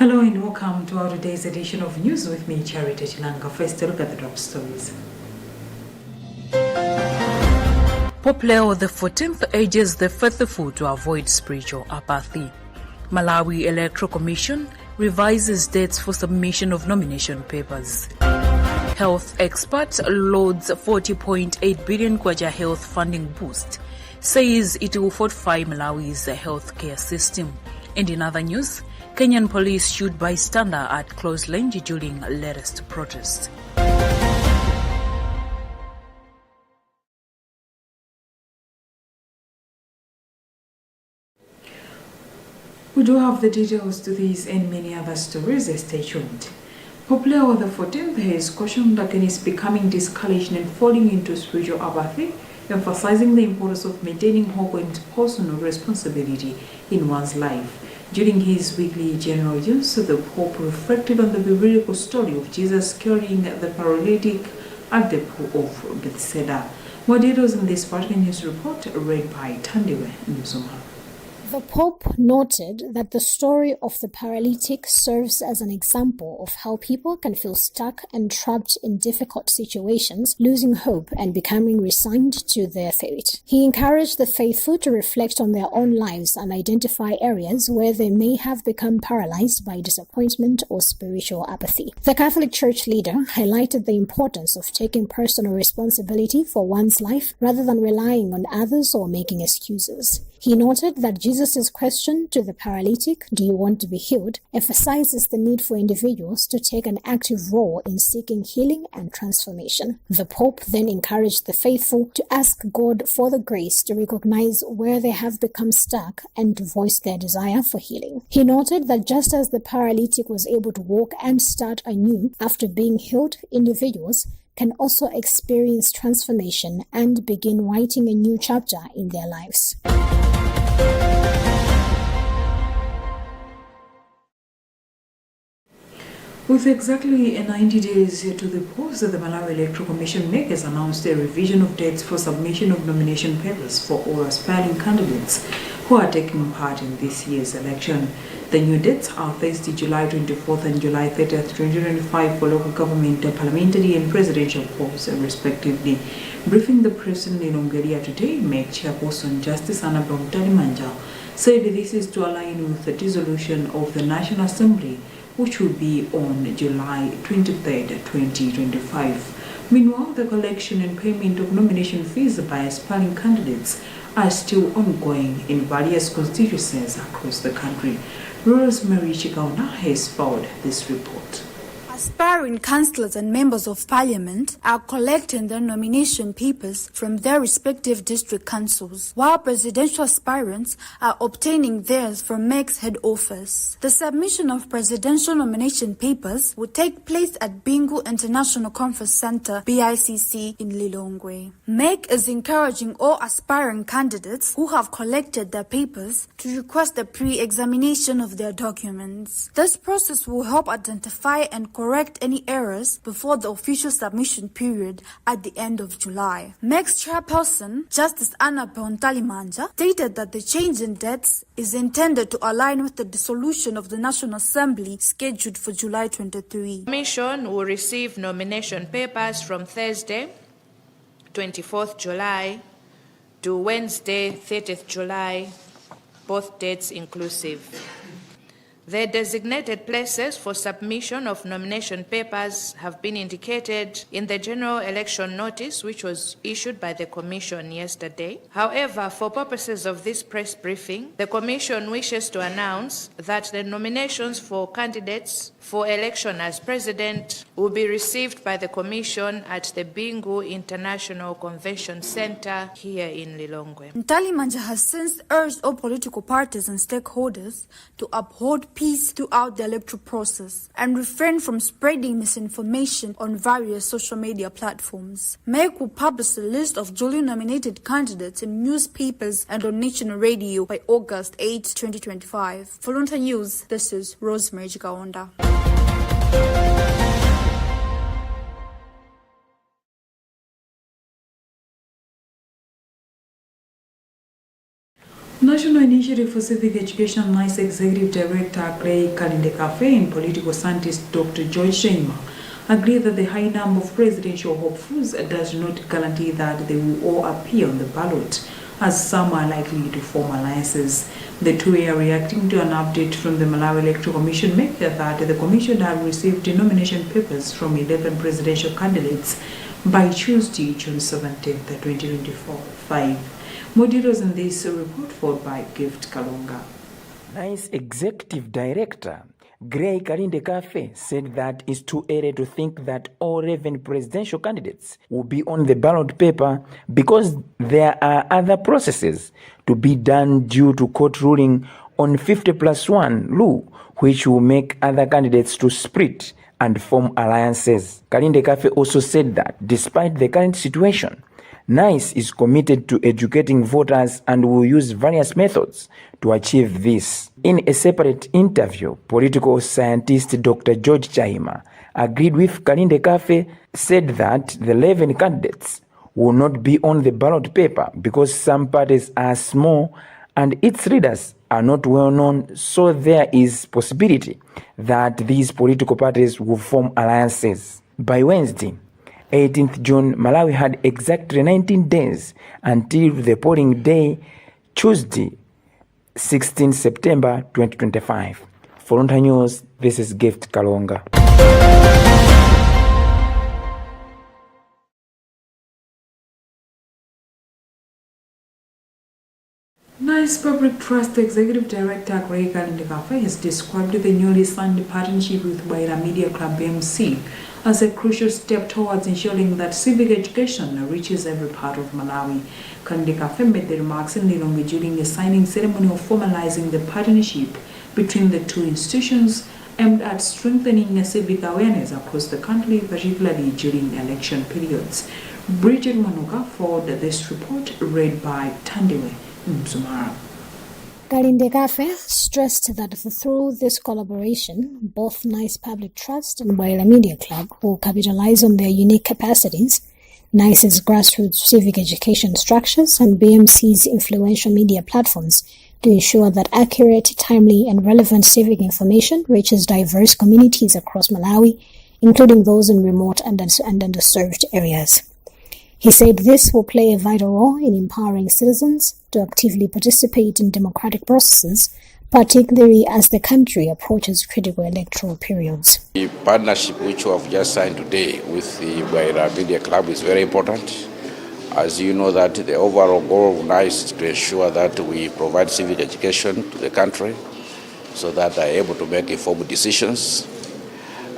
Hello and welcome to our today's edition of News with me, Charity Chilanga. First, a look at the top stories. Pope Leo XIV urges the faithful to avoid spiritual apathy. Malawi Electoral Commission revises dates for submission of nomination papers. Health expert loads 40.8 billion kwacha health funding boost, says it will fortify Malawi's healthcare system. And in other news, Kenyan police shoot bystander at close range during latest protest. We do have the details to these and many other stories. Stay tuned. Pope Leo XIV has cautioned against becoming discouraged and falling into spiritual apathy, emphasizing the importance of maintaining hope and personal responsibility in one's life. During his weekly general use, the Pope reflected on the biblical story of Jesus carrying the paralytic at the pool of Bethesda. More details in this Vatican News report read by Tandiwe Nuzuma. The Pope noted that the story of the paralytic serves as an example of how people can feel stuck and trapped in difficult situations, losing hope and becoming resigned to their fate. He encouraged the faithful to reflect on their own lives and identify areas where they may have become paralyzed by disappointment or spiritual apathy. The Catholic Church leader highlighted the importance of taking personal responsibility for one's life rather than relying on others or making excuses. He noted that Jesus' question to the paralytic, "Do you want to be healed?" emphasizes the need for individuals to take an active role in seeking healing and transformation. The Pope then encouraged the faithful to ask God for the grace to recognize where they have become stuck and to voice their desire for healing. He noted that just as the paralytic was able to walk and start anew after being healed, individuals can also experience transformation and begin writing a new chapter in their lives. With exactly 90 days to the polls, the Malawi Electoral Commission has announced a revision of dates for submission of nomination papers for all aspiring candidates who are taking part in this year's election. The new dates are Thursday, July 24th and July 30th, 2025 for local government, parliamentary and presidential polls, respectively. Briefing the press in Lilongwe today, MEC Chairperson Justice Annabel Mtalimanja said this is to align with the dissolution of the National Assembly, which will be on July 23rd, 2025. Meanwhile, the collection and payment of nomination fees by aspiring candidates are still ongoing in various constituencies across the country. Rosemary Chikauna has filed this report. Aspiring councillors and members of parliament are collecting their nomination papers from their respective district councils, while presidential aspirants are obtaining theirs from MEC's head office. The submission of presidential nomination papers will take place at Bingu International Conference Center, BICC, in Lilongwe. MEC is encouraging all aspiring candidates who have collected their papers to request a pre-examination of their documents. This process will help identify and correct any errors before the official submission period at the end of July. MEC's chairperson, Justice Annabel Mtalimanja, stated that the change in dates is intended to align with the dissolution of the National Assembly scheduled for July 23. The Commission will receive nomination papers from Thursday, 24th July to Wednesday, 30th July, both dates inclusive. The designated places for submission of nomination papers have been indicated in the general election notice, which was issued by the Commission yesterday. However, for purposes of this press briefing, the Commission wishes to announce that the nominations for candidates for election as President will be received by the Commission at the Bingu International Convention Center here in Lilongwe. Mtalimanja has since urged all political parties and stakeholders to uphold peace throughout the electoral process and refrain from spreading misinformation on various social media platforms. MEC will publish a list of duly nominated candidates in newspapers and on national radio by August 8, 2025. For Luntha News, this is Rosemary Chikaunda. National Initiative for Civic Education NICE Executive Director Gray Kalindekafe and political scientist Dr. George Shaima agree that the high number of presidential hopefuls does not guarantee that they will all appear on the ballot, as some are likely to form alliances. The two are reacting to an update from the Malawi Electoral Commission making that the Commission had received nomination papers from 11 presidential candidates by Tuesday, June 17, 2025. More details in this report forward by Gift Kalonga. NICE Executive Director Gray Kalindekafe said that it's too early to think that all 11 presidential candidates will be on the ballot paper because there are other processes to be done due to court ruling on 50+1 rule, which will make other candidates to split and form alliances. Kalindekafe also said that despite the current situation, NICE is committed to educating voters and will use various methods to achieve this. In a separate interview, political scientist Dr. George Shaima agreed with Kalindekafe, said that the 11 candidates will not be on the ballot paper because some parties are small and its leaders are not well known, so there is possibility that these political parties will form alliances. By Wednesday, 18th June, Malawi had exactly 19 days until the polling day, Tuesday, 16 September 2025. For Luntha News, this is Gift Kalonga. NICE Public Trust Executive Director Gray Kalindekafe has described the newly signed partnership with Waira Media Club BMC as a crucial step towards ensuring that civic education reaches every part of Malawi. Kalindekafe made the remarks in Lilongwe during a signing ceremony of formalizing the partnership between the two institutions aimed at strengthening civic awareness across the country, particularly during election periods. Bridget Manuka forwarded this report, read by Tandewe Mzumara. Kalindekafe stressed that through this collaboration, both NICE Public Trust and Waira Media Club will capitalize on their unique capacities, NICE's grassroots civic education structures, and BMC's influential media platforms to ensure that accurate, timely, and relevant civic information reaches diverse communities across Malawi, including those in remote and underserved areas. He said this will play a vital role in empowering citizens to actively participate in democratic processes, particularly as the country approaches critical electoral periods. The partnership which we have just signed today with the Waira Media Club is very important. As you know, that the overall goal of NICE is to ensure that we provide civic education to the country so that they are able to make informed decisions.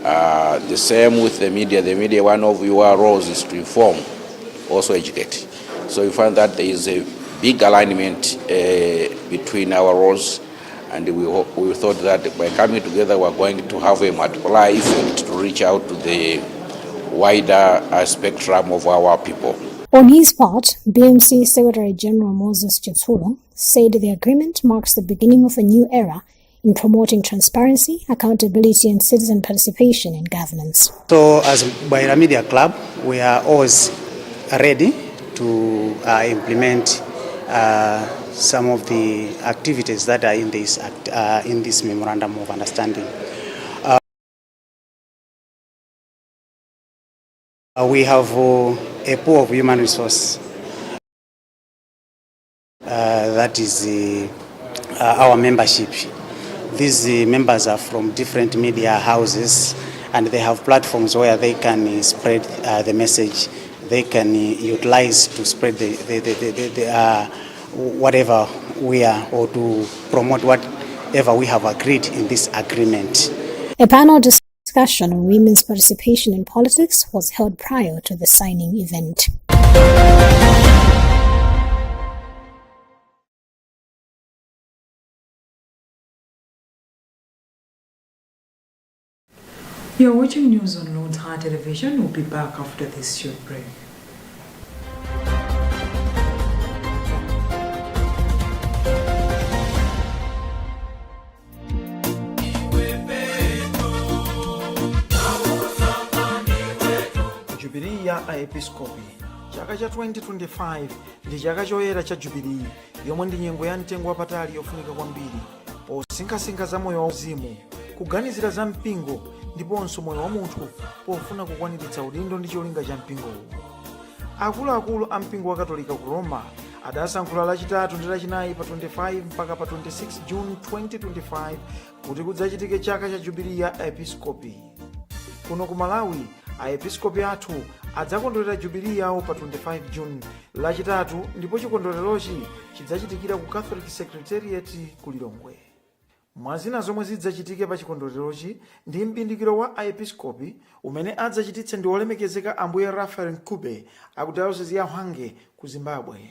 The same with the media. The media, one of your roles is to inform, also educate. So we find that there is a big alignment between our roles, and we thought that by coming together we're going to have a multiplier effect to reach out to the wider spectrum of our people. On his part, BMC Secretary General Moses Chitsulo said the agreement marks the beginning of a new era in promoting transparency, accountability, and citizen participation in governance. So as Waira Media Club, we are always ready to implement some of the activities that are in this memorandum of understanding. We have a pool of human resource that is our membership. These members are from different media houses, and they have platforms where they can spread the message. They can utilize to spread whatever we are, or to promote whatever we have agreed in this agreement. A panel discussion on women's participation in politics was held prior to the signing event. You're watching news on Luntha Television. We'll be back after this short break. Jubilee ya Episkopi Chaka cha 2025 ndi chaka choyera cha Jubilee, yomwe ndi nyengo ya mtengo wapatali yofunika kwambiri posinkhasinkha za moyo wauzimu, kuganizira za mpingo ndiponso moyo wa munthu pofuna kukwaniritsa udindo ndi cholinga cha mpingowo. Akuluakulu a mpingo wa Katolika ku Roma adasankhula lachitatu ndi lachinayi pa 25 mpaka pa 26 June 2025 kuti kudzachitike chaka cha Jubilee ya Episkopi. Kuno ku Malawi, aepiskopi athu adzakondwerera Jubilee yawo pa 25 June lachitatu, ndipo chikondwererochi chidzachitikira ku Catholic Secretariat ku Lilongwe. Mwazina zomwe zidzachitike pa chikondwererochi ndi mpindikiro wa aepiskopi umene adzachititse ndi olemekezeka Ambuye Rafael Nkube aku Diocese ya Hwange ku Zimbabwe.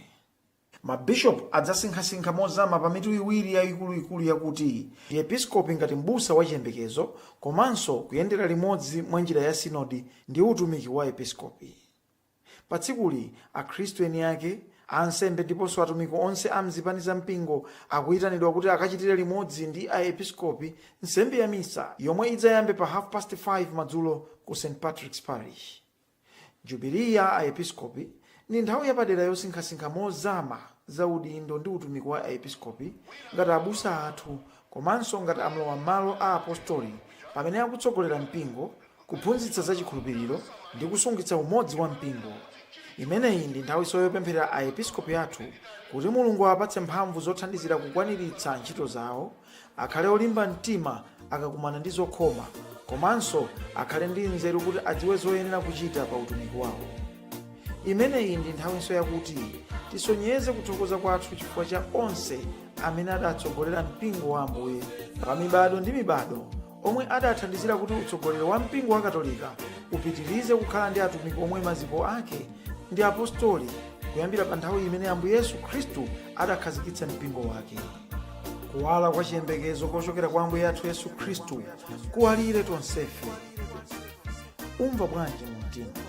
Mabishop adzasinkhasinkha mozama pa mitu iwiri yayikuluikulu yakuti ndi episkopi ngati m'busa wa chiyembekezo komanso kuyendera limodzi mwa njira ya sinodi ndi utumiki wa episkopi. Pa tsikuli akhristu eni ake, ansembe ndiponso atumiki onse a mzipani za mpingo akuyitanidwa kuti akachitire limodzi ndi aepiskopi nsembe ya misa yomwe idzayambe pa 5:30 madzulo ku St. Patrick's Parish. Jubilee ya aepiskopi ni nthawi yapadera yosinkhasinkha mozama za udindo ndi utumiki wa aepiskopi ngati abusa athu komanso ngati amlowa malo a apostoli pamene akutsogolera mpingo, kuphunzitsa za chikhulupiriro ndi kusungitsa umodzi wa mpingo. Imeneyi ndi nthawi yopempherera aepiskopi athu kuti Mulungu apatse mphamvu zothandizira kukwaniritsa ntchito zawo, akhale olimba mtima akakumana ndi zokhoma, komanso akhale ndi nzeru kuti adziwe zoyenera kuchita pa utumiki wawo. Imeneyi ndi nthawi yakuti tisonyeze kuthokoza kwathu chifukwa cha onse amene adatsogolera mpingo wa Ambuye pa mibado ndi mibado, omwe adathandizira kuti utsogoleri wa mpingo wa Katolika upitirize kukhala ndi atumiki omwe maziko ake ndi apostoli kuyambira pa nthawi imene Ambuye Yesu Khristu adakhazikitsa mpingo wake. Kuwala kwa chiyembekezo kochokera kwa Ambuye athu Yesu Khristu kuwalire tonsefe. Umva bwanji mu mtima,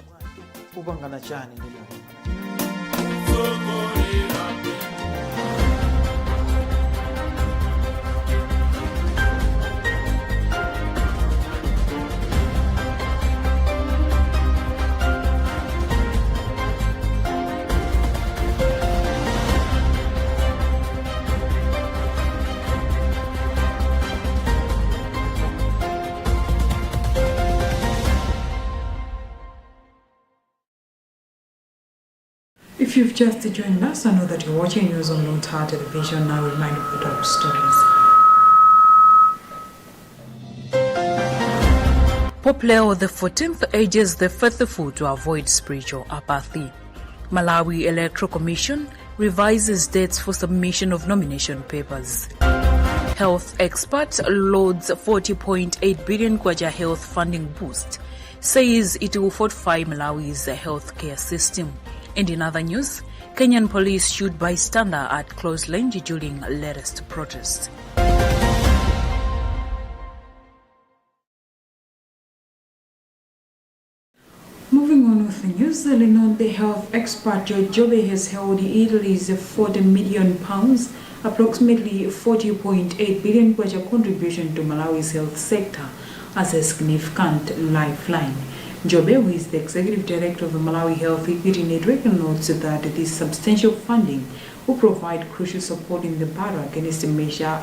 upangana chani ndi Mulungu? If you've just joined us, I know that you're watching news on Luntha television. Now remind you of the top stories. Pope Leo XIV urges the faithful to avoid spiritual apathy. Malawi Electoral Commission revises dates for submission of nomination papers. Health expert loads 40.8 billion kwacha health funding boost, says it will fortify Malawi's healthcare system. And in other news, Kenyan police shoot bystander at close range during latest protest. Moving on with the news, the renowned health expert Jobe has held Italy's £40 million, approximately 40.8 billion kwacha contribution to Malawi's health sector as a significant lifeline. Jobe, who is the executive director of the Malawi Health Equity Network, notes that this substantial funding will provide crucial support in the battle against major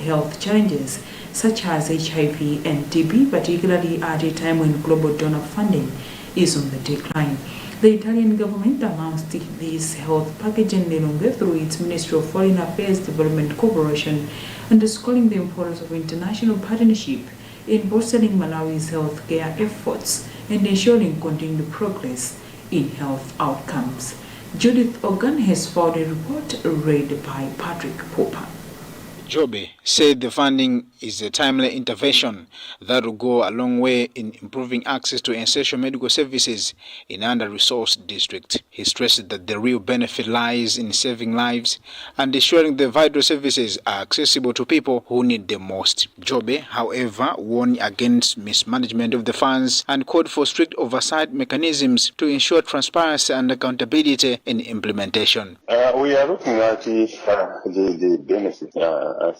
health challenges such as HIV and TB, particularly at a time when global donor funding is on the decline. The Italian government announced this health package in Lilongwe through its Ministry of Foreign Affairs Development Cooperation, underscoring the importance of international partnership in bolstering Malawi's healthcare efforts and ensuring continued progress in health outcomes. Judith Organ has filed a report read by Patrick Popper. Jobe said the funding is a timely intervention that will go a long way in improving access to essential medical services in under-resourced districts. He stressed that the real benefit lies in saving lives and ensuring the vital services are accessible to people who need them most. Jobe, however, warned against mismanagement of the funds and called for strict oversight mechanisms to ensure transparency and accountability in implementation. We are looking at the benefit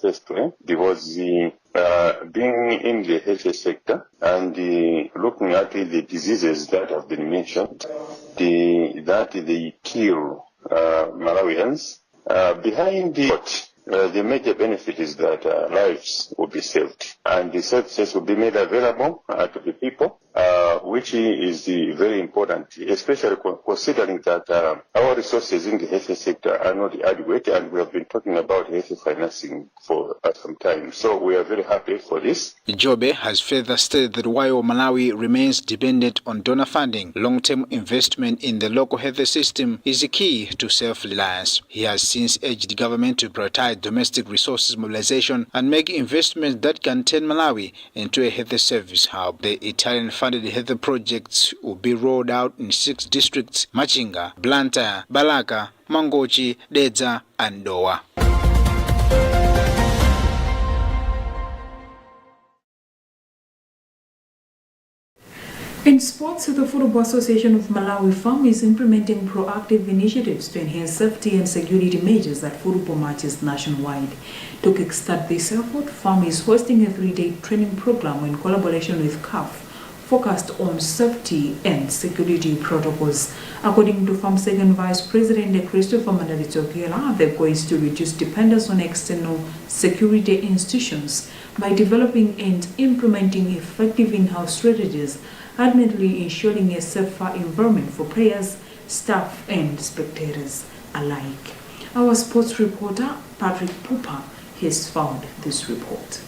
firstly, because being in the health sector and looking at the diseases that have been mentioned, that they kill Malawians. Behind the major benefit is that lives will be saved and the services will be made available to the people, which is very important, especially considering that our resources in the health sector are not adequate, and we have been talking about health financing for some time. So we are very happy for this. Jobe has further stated that while Malawi remains dependent on donor funding, long-term investment in the local health system is the key to self-reliance. He has since urged the government to prioritize domestic resources mobilization and make investments that can turn Malawi into a health service hub. The Italian-funded health projects will be rolled out in 6 districts: Machinga, Luntha, Balaka, Mangochi, Dedza, and Dowa. In sports, the Football Association of Malawi FAM is implementing proactive initiatives to enhance safety and security measures at football matches nationwide. To kickstart this effort, FAM is hosting a 3-day training program in collaboration with CAF, focused on safety and security protocols. According to FAM Second Vice President Christopher Mandalitokela, the goal is to reduce dependence on external security institutions by developing and implementing effective in-house strategies, ultimately ensuring a safer environment for players, staff, and spectators alike. Our sports reporter, Patrick Pupa, has found this report.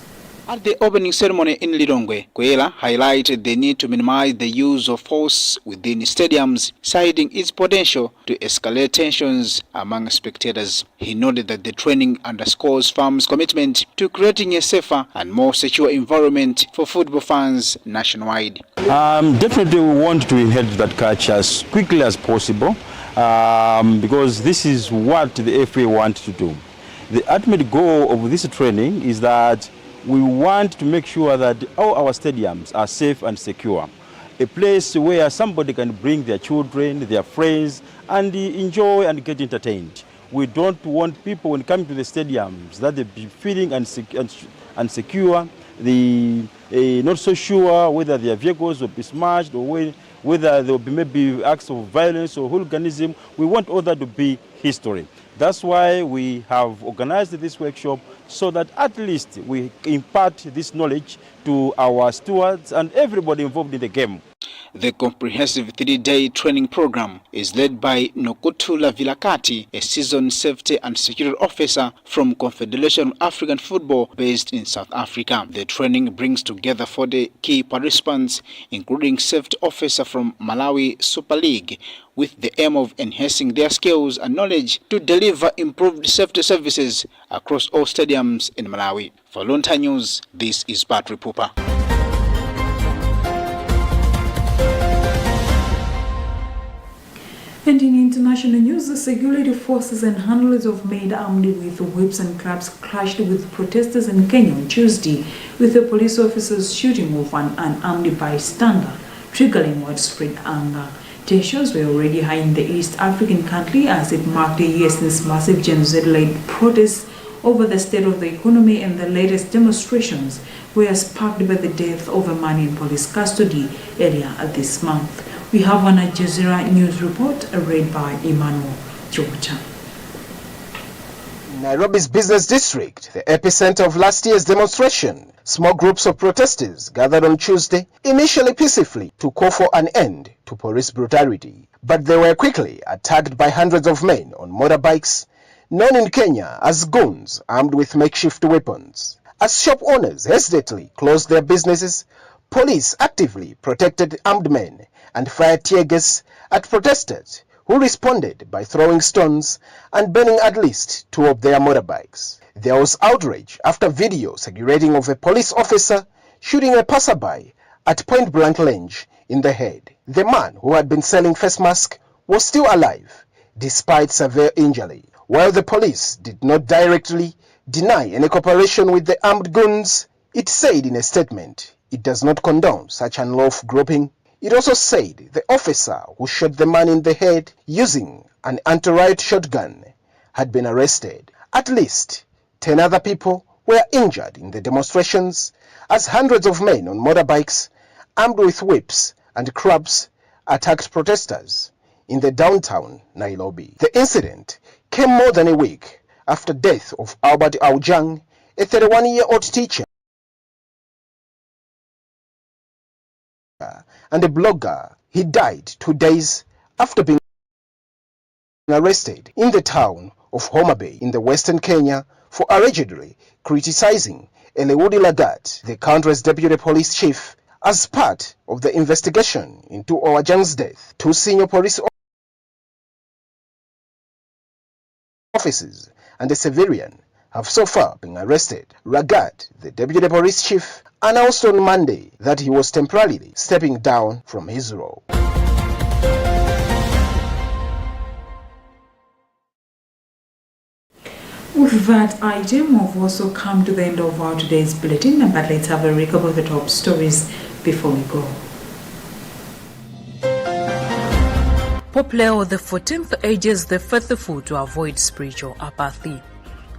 At the opening ceremony in Lilongwe, Kwela highlighted the need to minimize the use of force within stadiums, citing its potential to escalate tensions among spectators. He noted that the training underscores FAM's commitment to creating a safer and more secure environment for football fans nationwide. Definitely we want to inherit that culture as quickly as possible because this is what the FA want to do. The ultimate goal of this training is that we want to make sure that all our stadiums are safe and secure. A place where somebody can bring their children, their friends, and enjoy and get entertained. We don't want people when coming to the stadiums that they be feeling unsecure, not so sure whether their vehicles will be smashed or whether there will be maybe acts of violence or hooliganism. We want all that to be history. That's why we have organized this workshop so that at least we impart this knowledge to our stewards and everybody involved in the game. The comprehensive 3-day training program is led by Nokutula Vilakati, a seasoned safety and security officer from Confederation of African Football based in South Africa. The training brings together 40 key participants, including safety officer from Malawi Super League, with the aim of enhancing their skills and knowledge to deliver improved safety services across all stadiums in Malawi. For Luntha News, this is Patrick Pupa. And in international news, the security forces and handlers of men armed with whips and clubs clashed with protesters in Kenya on Tuesday, with the police officers shooting off an unarmed bystander, triggering widespread anger. Tensions were already high in the East African country as it marked a year since massive Gen Z-led protests over the state of the economy, and the latest demonstrations were sparked by the death of a man in police custody earlier this month. We have an Al Jazeera news report read by Emmanuel Georgia. Nairobi's business district, the epicenter of last year's demonstration, small groups of protesters gathered on Tuesday, initially peacefully, to call for an end to police brutality. But they were quickly attacked by hundreds of men on motorbikes, known in Kenya as goons armed with makeshift weapons. As shop owners hesitantly closed their businesses, police actively protected armed men and fired tear gas at protesters, who responded by throwing stones and burning at least 2 of their motorbikes. There was outrage after video circulating of a police officer shooting a passerby at point-blank range in the head. The man, who had been selling face masks, was still alive despite severe injury. While the police did not directly deny any cooperation with the armed goons, it said in a statement it does not condone such unlawful groping. It also said the officer who shot the man in the head using an anti-riot shotgun had been arrested. At least 10 other people were injured in the demonstrations as hundreds of men on motorbikes armed with whips and clubs attacked protesters in the downtown Nairobi. The incident came more than a week after death of Albert Aujang, a 31-year-old teacher and a blogger. He died 2 days after being arrested in the town of Homa Bay in the western Kenya for allegedly criticizing Eliud Lagat, the country's deputy police chief, as part of the investigation into Aujang's death. 2 senior police officers and a civilian have so far been arrested. Lagat, the deputy police chief, announced on Monday that he was temporarily stepping down from his role. With that item, we've also come to the end of our today's bulletin, but let's have a recap of the top stories before we go. Pope Leo XIV urges the faithful to avoid spiritual apathy.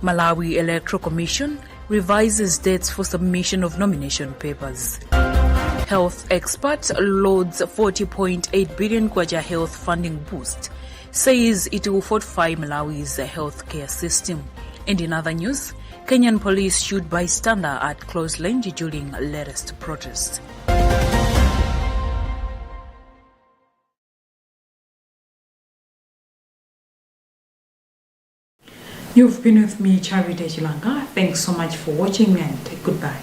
Malawi Electoral Commission revises dates for submission of nomination papers. Health expert loads 40.8 billion Kwaja health funding boost, says it will fortify Malawi's healthcare system. And in other news, Kenyan police shoot bystander at close range during latest protest. You've been with me, Charity Chilanga. Thanks so much for watching and goodbye.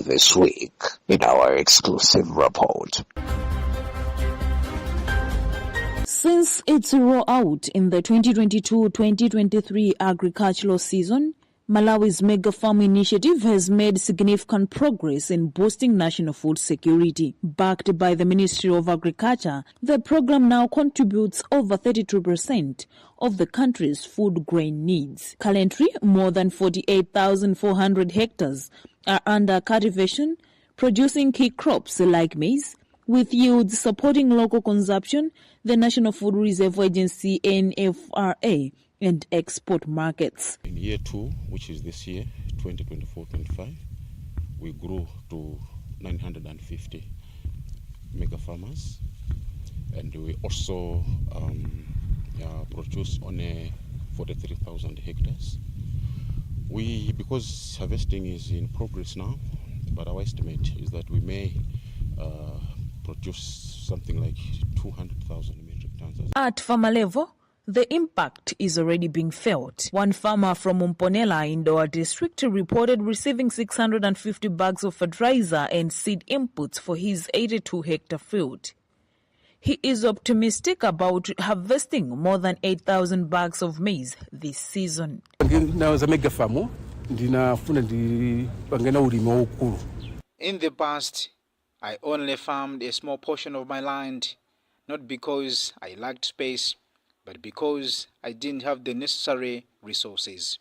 This week in our exclusive report. Since its rollout in the 2022-2023 agricultural season, Malawi's Mega Farm Initiative has made significant progress in boosting national food security. Backed by the Ministry of Agriculture, the program now contributes over 32% of the country's food grain needs. Currently, more than 48,400 hectares are under cultivation, producing key crops like maize, with yields supporting local consumption, the National Food Reserve Agency NFRA, and export markets. In year 2, which is this year, 2024-25, we grew to 950 mega farmers, and we also produce on 43,000 hectares. Because harvesting is in progress now, but our estimate is that we may produce something like 200,000 metric tons. At farmer level, the impact is already being felt. One farmer from Umponela in Doa district reported receiving 650 bags of fertilizer and seed inputs for his 82-hectare field. He is optimistic about harvesting more than 8,000 bags of maize this season. In the past, I only farmed a small portion of my land, not because I lacked space, but because I didn't have the necessary resources.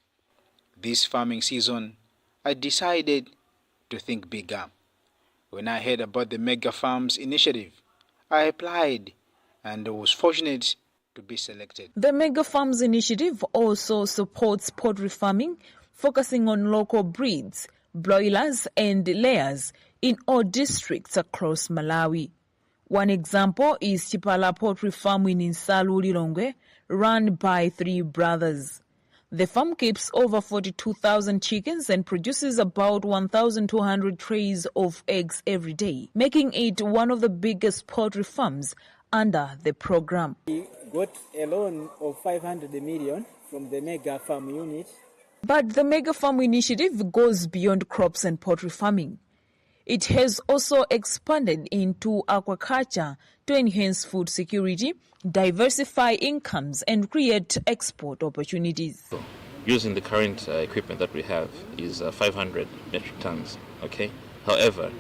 This farming season, I decided to think bigger. When I heard about the Mega Farms initiative, I applied and was fortunate to be selected. The Mega Farms initiative also supports poultry farming, focusing on local breeds, broilers and layers in all districts across Malawi. One example is Chipala Poultry Farm in Insalu, Lilongwe, run by 3 brothers. The farm keeps over 42,000 chickens and produces about 1,200 trays of eggs every day, making it one of the biggest poultry farms under the program. We got a loan of 500 million from the Mega Farm unit. But the Mega Farm initiative goes beyond crops and poultry farming. It has also expanded into aquaculture to enhance food security, diversify incomes, and create export opportunities. Using the current equipment that we have is 500 metric tons. Okay. However,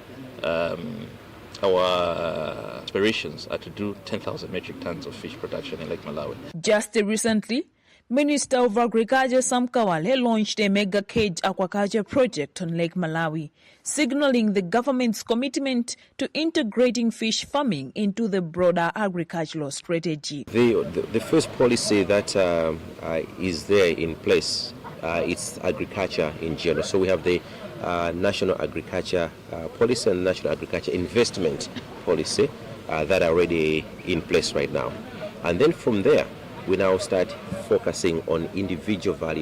our aspirations are to do 10,000 metric tons of fish production in Lake Malawi. Just recently, Minister of Agriculture Sam Kawale launched a mega cage aquaculture project on Lake Malawi, signaling the government's commitment to integrating fish farming into the broader agricultural strategy. The first policy that is there in place, it's agriculture in general. So we have the National Agriculture Policy and National Agriculture Investment Policy that are already in place right now. And then from there, we now start focusing on individual value